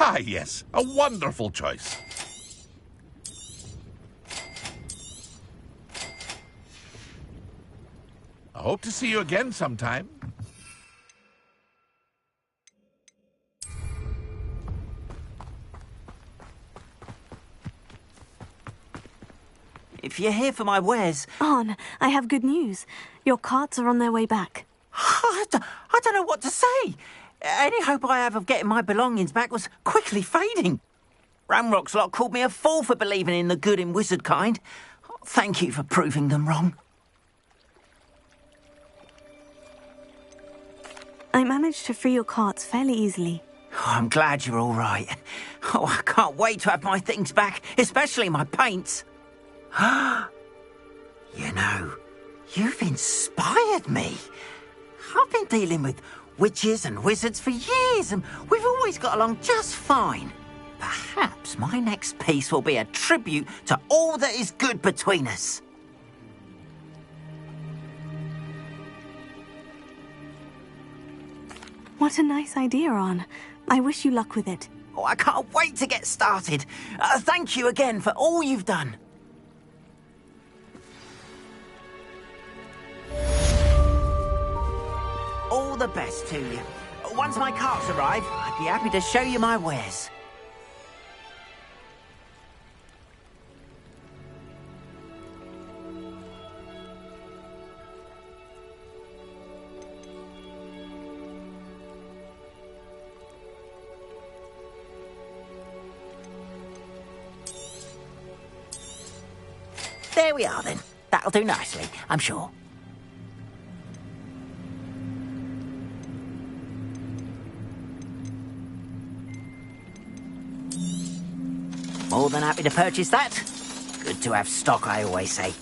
Ah, yes, a wonderful choice. I hope to see you again sometime. If you're here for my wares... Arn, I have good news. Your carts are on their way back. I don't know what to say. Any hope I have of getting my belongings back was quickly fading. Ramrock's lot called me a fool for believing in the good in wizard kind. Thank you for proving them wrong. I managed to free your carts fairly easily. Oh, I'm glad you're all right. Oh, I can't wait to have my things back, especially my paints. You know, you've inspired me. I've been dealing with witches and wizards for years, and we've always got along just fine. Perhaps my next piece will be a tribute to all that is good between us. What a nice idea, Arn. I wish you luck with it. Oh, I can't wait to get started. Thank you again for all you've done. All the best to you. Once my carts arrive, I'd be happy to show you my wares. There we are then. That'll do nicely, I'm sure. More than happy to purchase that. Good to have stock, I always say.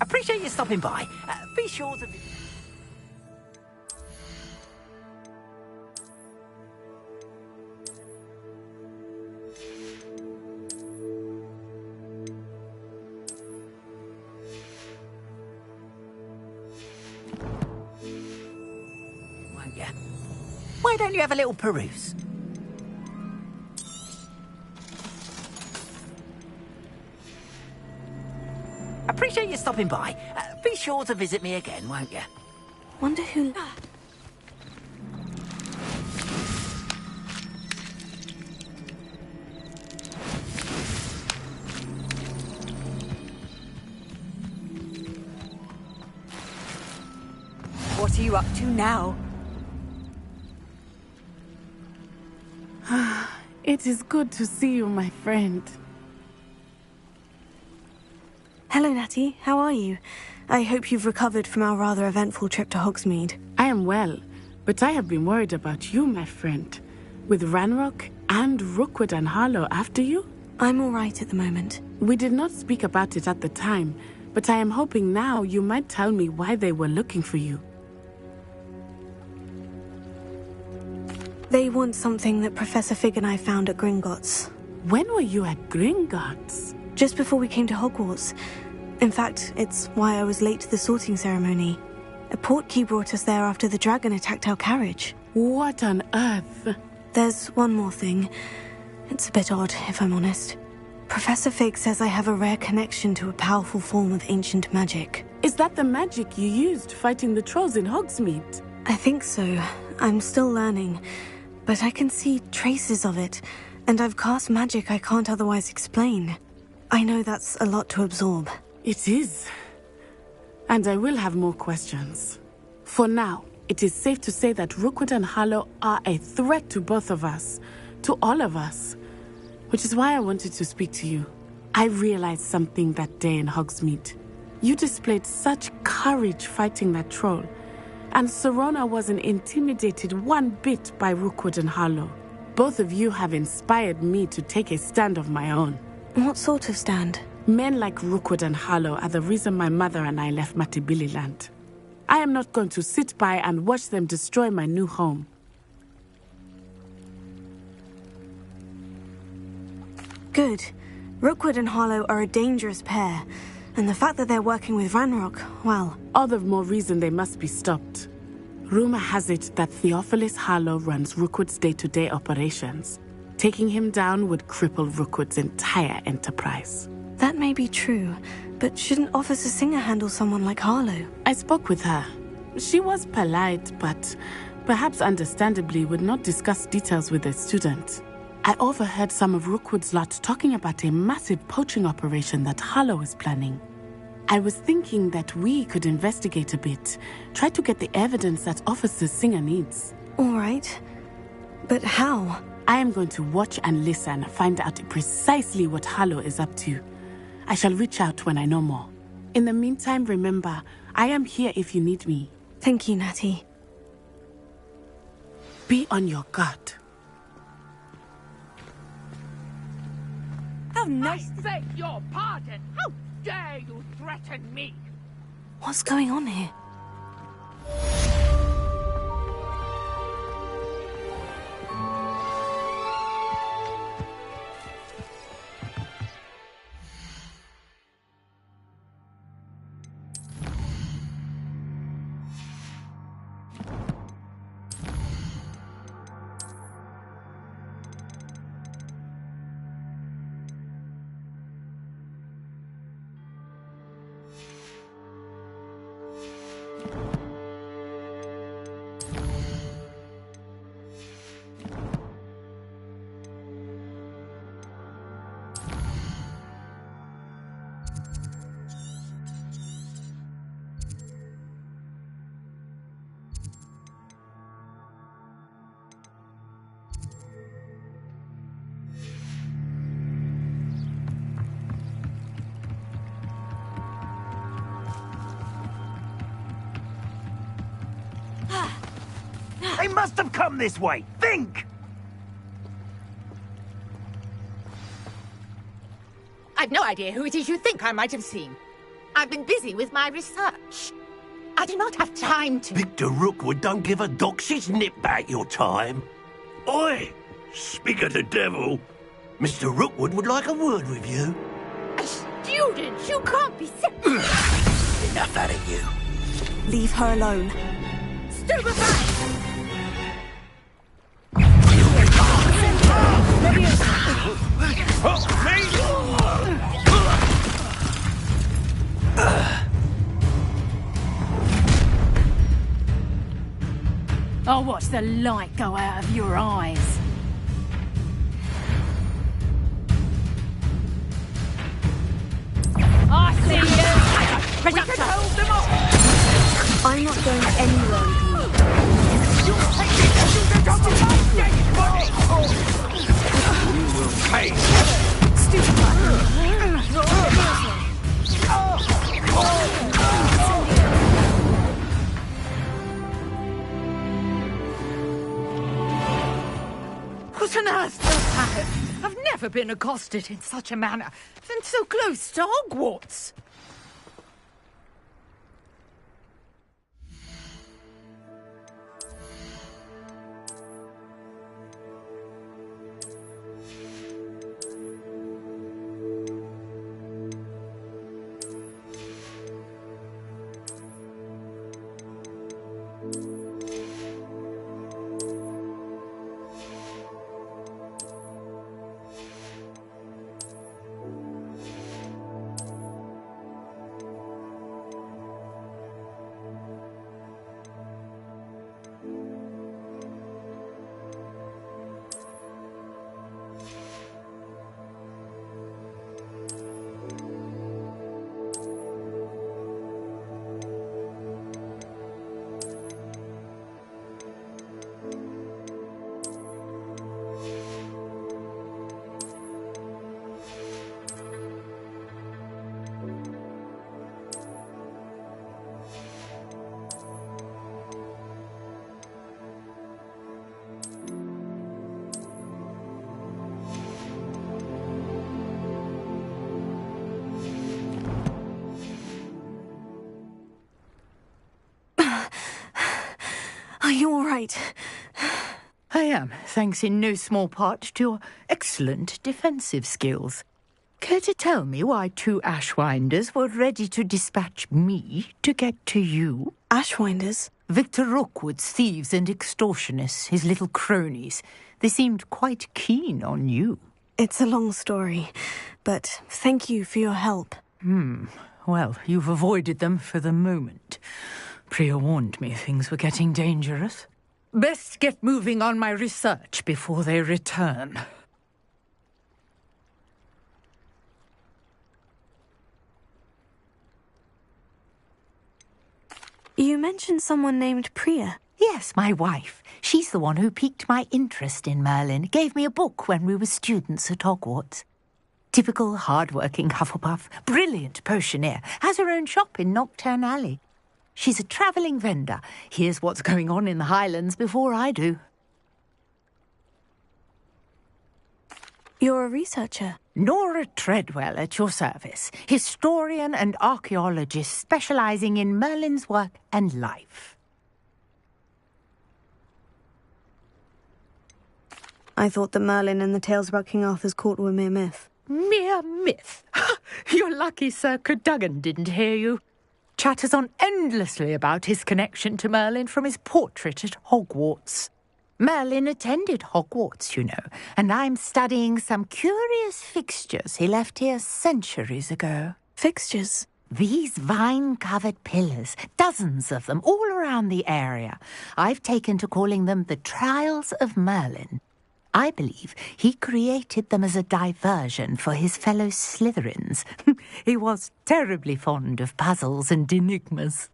Appreciate you stopping by. Be sure to... Won't you? Why don't you have a little peruse? Appreciate you stopping by. Be sure to visit me again, won't you? Wonder who... What are you up to now? It is good to see you, my friend. Hello, Natty. How are you? I hope you've recovered from our rather eventful trip to Hogsmeade. I am well, but I have been worried about you, my friend. With Ranrock and Rookwood and Harlow after you? I'm all right at the moment. We did not speak about it at the time, but I am hoping now you might tell me why they were looking for you. They want something that Professor Fig and I found at Gringotts. When were you at Gringotts? Just before we came to Hogwarts. In fact, it's why I was late to the sorting ceremony. A portkey brought us there after the dragon attacked our carriage. What on earth? There's one more thing. It's a bit odd, if I'm honest. Professor Fig says I have a rare connection to a powerful form of ancient magic. Is that the magic you used fighting the trolls in Hogsmeade? I think so. I'm still learning, but I can see traces of it, and I've cast magic I can't otherwise explain. I know that's a lot to absorb. It is. And I will have more questions. For now, it is safe to say that Rookwood and Harlow are a threat to both of us, to all of us. Which is why I wanted to speak to you. I realized something that day in Hogsmeade. You displayed such courage fighting that troll, and Serona wasn't intimidated one bit by Rookwood and Harlow. Both of you have inspired me to take a stand of my own. What sort of stand? Men like Rookwood and Harlow are the reason my mother and I left Matibililand. I am not going to sit by and watch them destroy my new home. Good. Rookwood and Harlow are a dangerous pair, and the fact that they're working with Ranrock, well... All the more reason they must be stopped. Rumor has it that Theophilus Harlow runs Rookwood's day-to-day operations. Taking him down would cripple Rookwood's entire enterprise. That may be true, but shouldn't Officer Singer handle someone like Harlow? I spoke with her. She was polite, but perhaps understandably would not discuss details with a student. I overheard some of Rookwood's lot talking about a massive poaching operation that Harlow is planning. I was thinking that we could investigate a bit, try to get the evidence that Officer Singer needs. All right. But how? I am going to watch and listen, find out precisely what Harlow is up to. I shall reach out when I know more. In the meantime, remember, I am here if you need me. Thank you, Natty. Be on your guard. How nice. I beg your pardon. How dare you threaten me? What's going on here? They must have come this way. Think! I've no idea who it is you think I might have seen. I've been busy with my research. I do not have time to... Victor Rookwood don't give a doxy's nip back your time. Oi! Speak of the devil. Mr. Rookwood would like a word with you. A student? You can't be sick. Enough out of you. Leave her alone. Stupefy! I'll watch the light go out of your eyes. I see you! We can hold them off! I'm not going anywhere with you. You will pay. What on earth just happened? I've never been accosted in such a manner, and so close to Hogwarts. Are you all right? I am, thanks in no small part to your excellent defensive skills. Care to tell me why 2 Ashwinders were ready to dispatch me to get to you? Ashwinders? Victor Rookwood's thieves and extortionists, his little cronies. They seemed quite keen on you. It's a long story, but thank you for your help. Well, you've avoided them for the moment. Priya warned me things were getting dangerous. Best get moving on my research before they return. You mentioned someone named Priya. Yes, my wife. She's the one who piqued my interest in Merlin. Gave me a book when we were students at Hogwarts. Typical hard-working Hufflepuff, brilliant potioneer, has her own shop in Knockturn Alley. She's a travelling vendor. Hears what's going on in the Highlands before I do. You're a researcher. Nora Treadwell at your service, historian and archaeologist specialising in Merlin's work and life. I thought that Merlin and the tales about King Arthur's court were mere myth. Mere myth? You're lucky Sir Cadogan didn't hear you. Chatters on endlessly about his connection to Merlin from his portrait at Hogwarts. Merlin attended Hogwarts, you know, and I'm studying some curious fixtures he left here centuries ago. Fixtures? These vine-covered pillars, dozens of them, all around the area. I've taken to calling them the Trials of Merlin. I believe he created them as a diversion for his fellow Slytherins. He was terribly fond of puzzles and enigmas.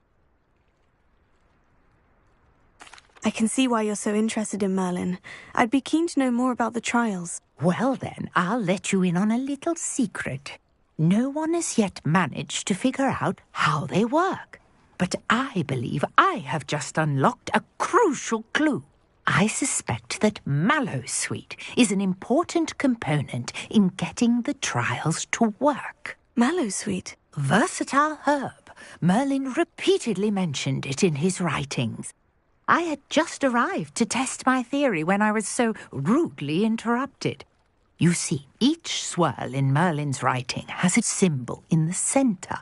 I can see why you're so interested in Merlin. I'd be keen to know more about the trials. Well then, I'll let you in on a little secret. No one has yet managed to figure out how they work. But I believe I have just unlocked a crucial clue. I suspect that Mallowsweet is an important component in getting the trials to work. Mallowsweet? Versatile herb. Merlin repeatedly mentioned it in his writings. I had just arrived to test my theory when I was so rudely interrupted. You see, each swirl in Merlin's writing has a symbol in the centre.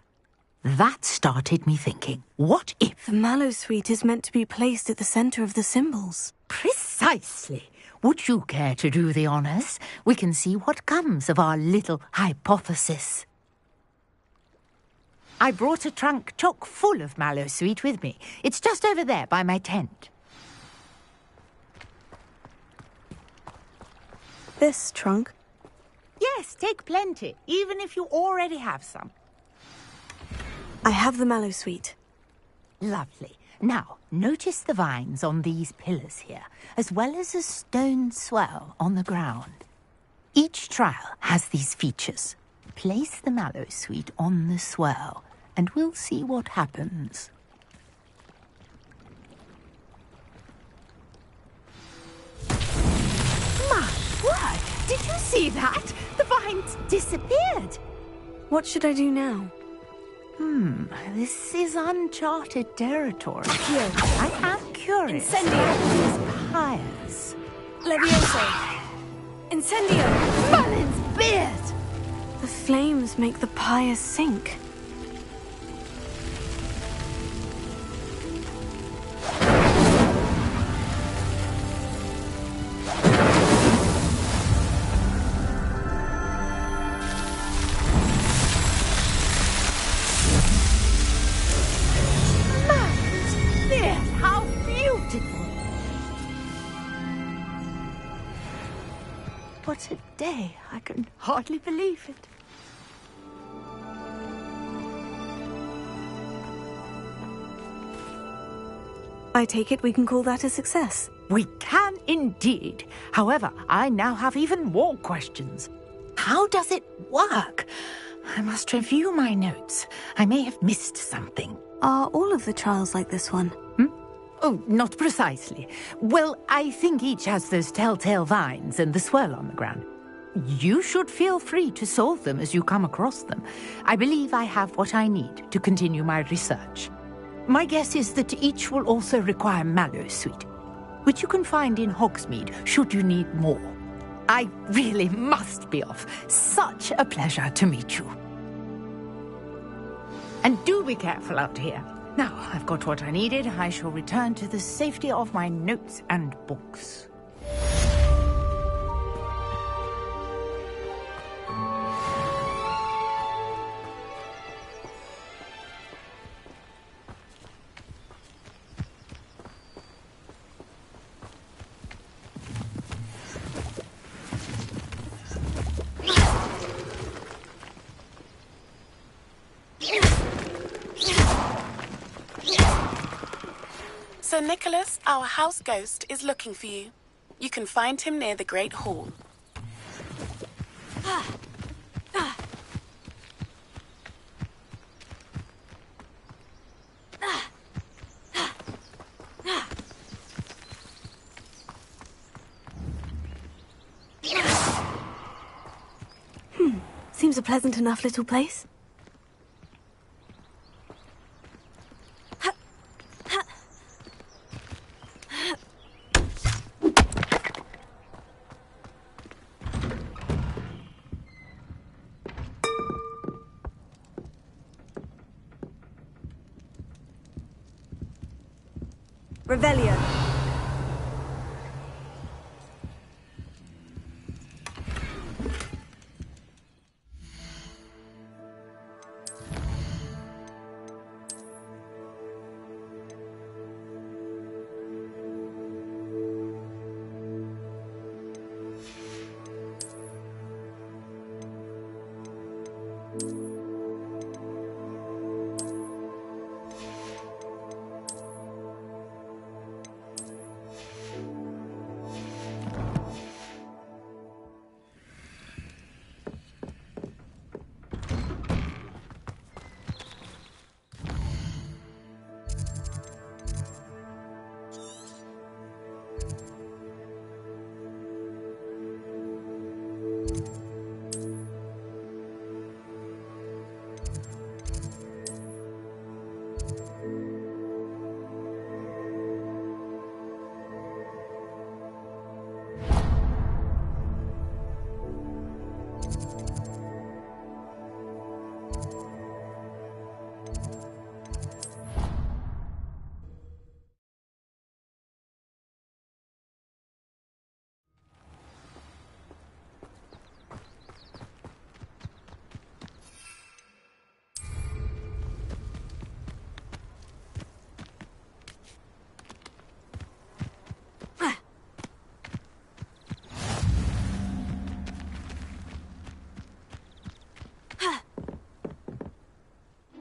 That started me thinking, what if... The Mallowsweet is meant to be placed at the centre of the symbols. Precisely. Would you care to do the honours? We can see what comes of our little hypothesis. I brought a trunk chock full of Mallowsweet with me. It's just over there by my tent. This trunk? Yes, take plenty, even if you already have some. I have the Mallowsweet. Lovely. Now, notice the vines on these pillars here, as well as a stone swell on the ground. Each trial has these features. Place the Mallowsweet on the swell, and we'll see what happens. My word! Did you see that? The vines disappeared. What should I do now? This is uncharted territory. I am curious. Incendio! These pyres. Levioso! Incendio! Merlin's beard! The flames make the pyre sink. How beautiful! What a day! I can hardly believe it. I take it we can call that a success. We can indeed. However, I now have even more questions. How does it work? I must review my notes. I may have missed something. Are all of the trials like this one? Oh, not precisely. Well, I think each has those telltale vines and the swirl on the ground. You should feel free to solve them as you come across them. I believe I have what I need to continue my research. My guess is that each will also require mallowsweet, which you can find in Hogsmeade should you need more. I really must be off. Such a pleasure to meet you. And do be careful out here. Now, I've got what I needed. I shall return to the safety of my notes and books. Sir Nicholas, our house ghost, is looking for you. You can find him near the Great Hall. Seems a pleasant enough little place. Revelio.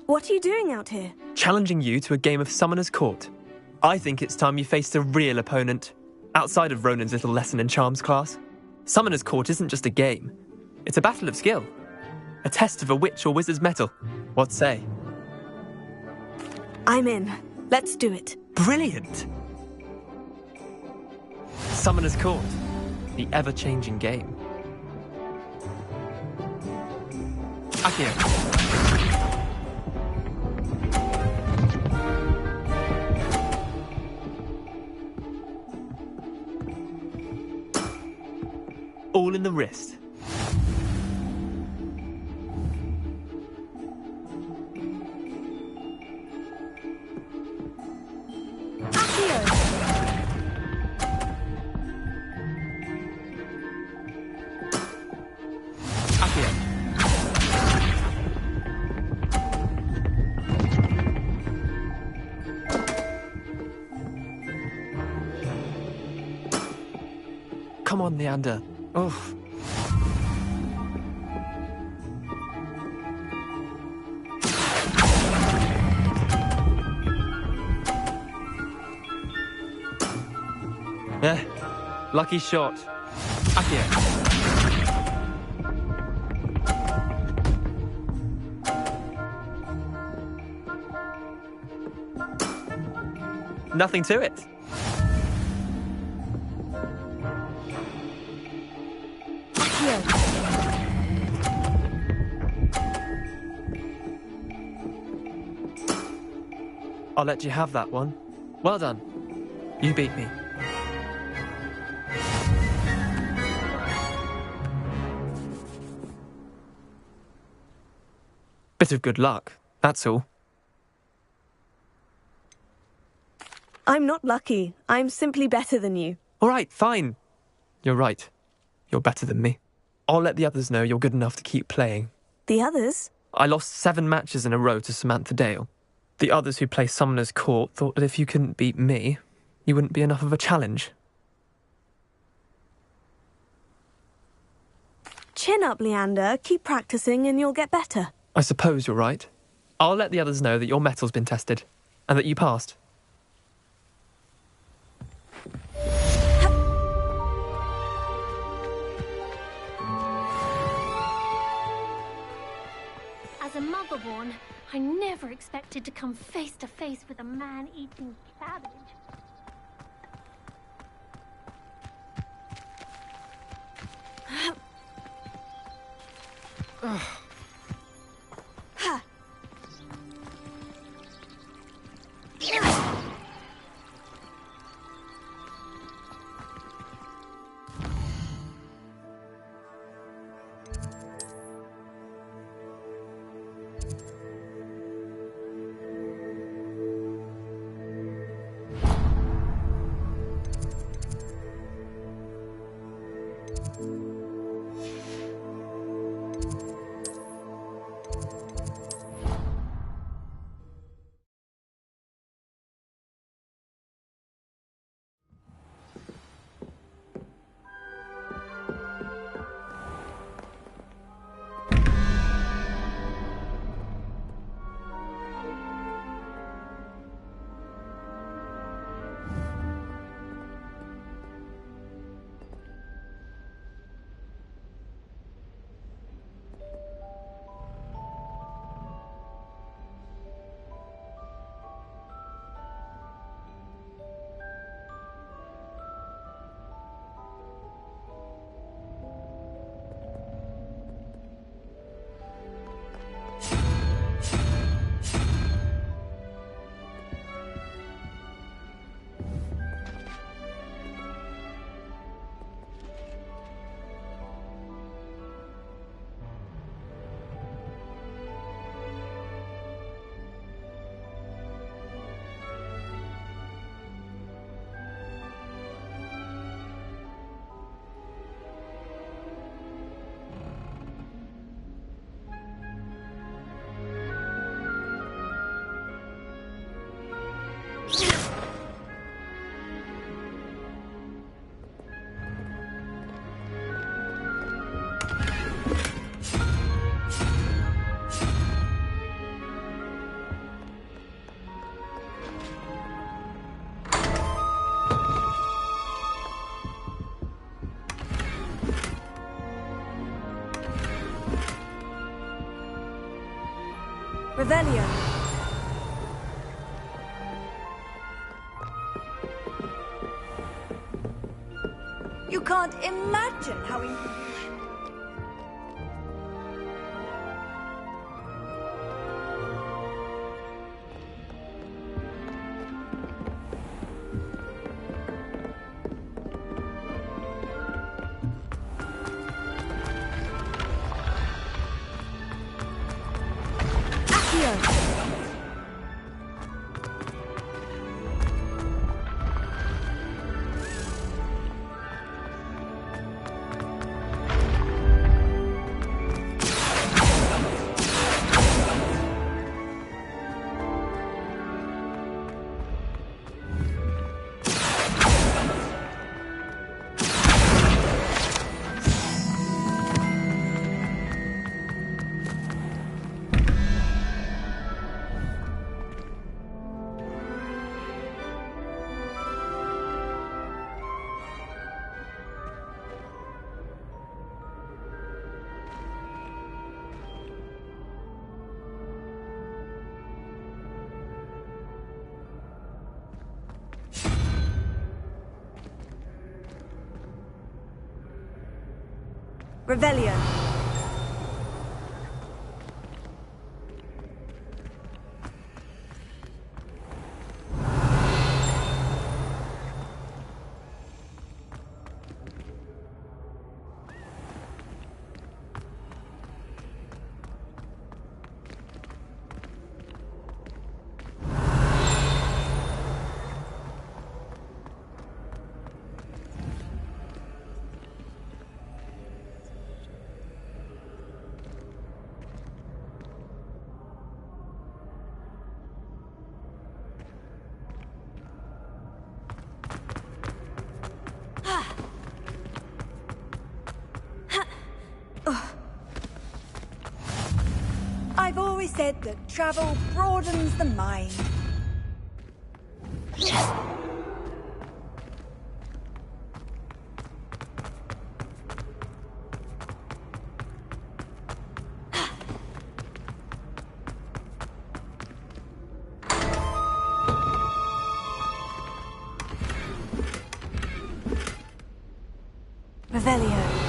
What are you doing out here? Challenging you to a game of Summoner's Court. I think it's time you faced a real opponent, outside of Ronan's little lesson in charms class. Summoner's Court isn't just a game. It's a battle of skill. A test of a witch or wizard's mettle. What say? I'm in. Let's do it. Brilliant! Summoner's Court. The ever-changing game. Akio. All in the wrist. Come on, Leander. Oof. Lucky shot. Akio. Nothing to it. I'll let you have that one. Well done. You beat me. Bit of good luck, that's all. I'm not lucky. I'm simply better than you. All right, fine. You're right. You're better than me. I'll let the others know you're good enough to keep playing. The others? I lost 7 matches in a row to Samantha Dale. The others who play Summoner's Court thought that if you couldn't beat me, you wouldn't be enough of a challenge. Chin up, Leander. Keep practicing and you'll get better. I suppose you're right. I'll let the others know that your metal's been tested, and that you passed. As a mother-born, I never expected to come face to face with a man-eating cabbage. Revelio. You can't imagine how Revelio. always said that travel broadens the mind. Revelio.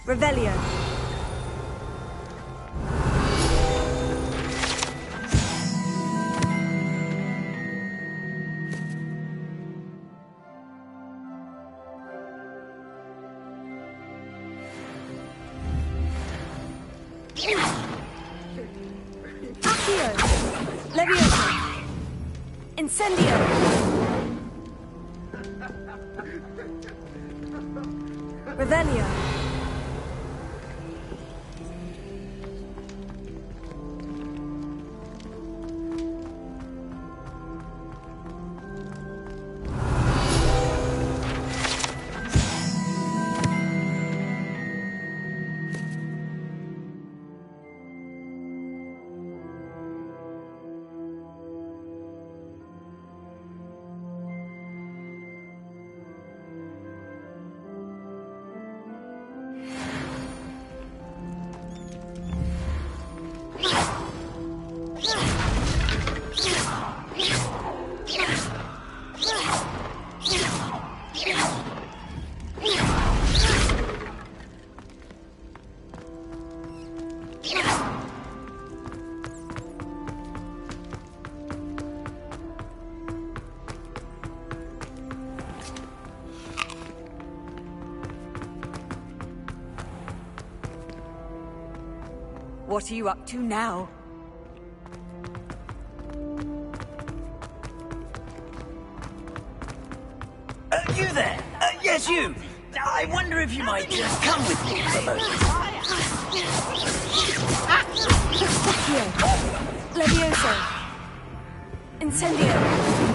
Revelio. Accio. Levioso. Incendio. Revelio. What are you up to now? You there? Yes, you. I wonder if you might just come with me for a moment. Levioso. Incendio.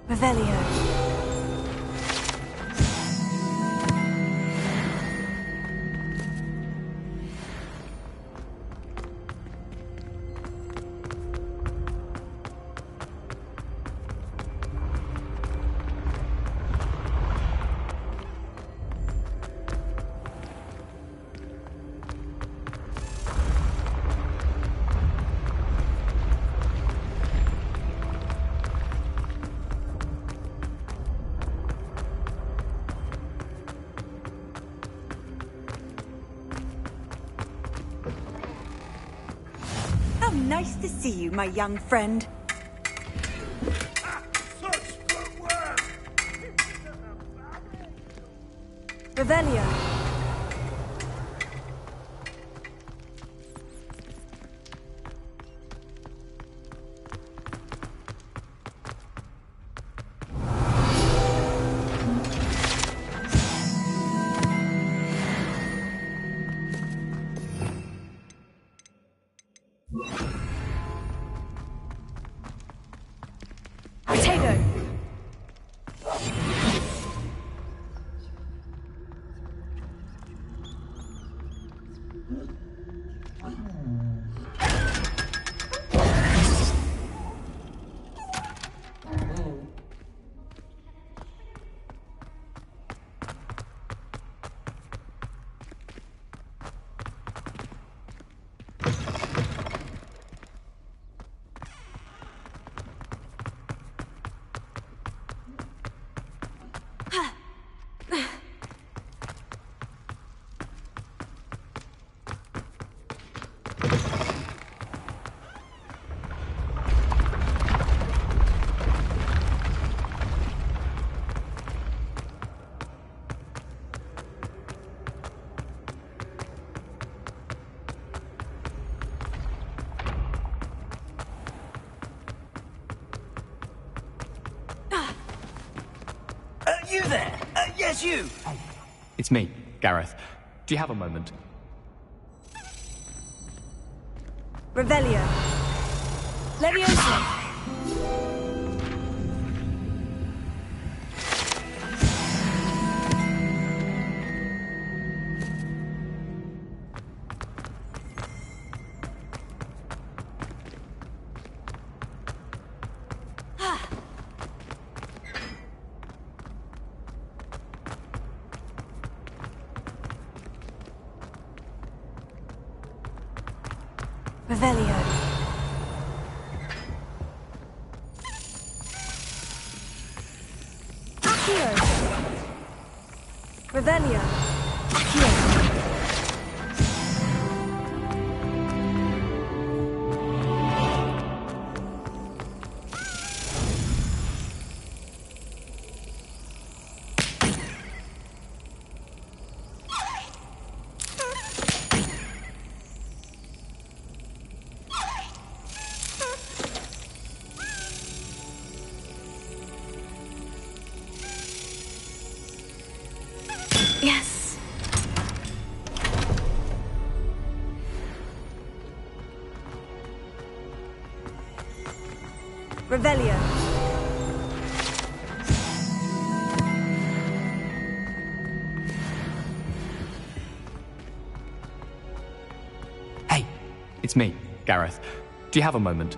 Revelio. How nice to see you, my young friend. Revelio. Potato. You there! Yes, you! It's me, Gareth. Do you have a moment? Revelio. Leviosa. Revelio. Accio. Revelio. Accio. Yes. Revelio. Hey, it's me, Gareth. Do you have a moment?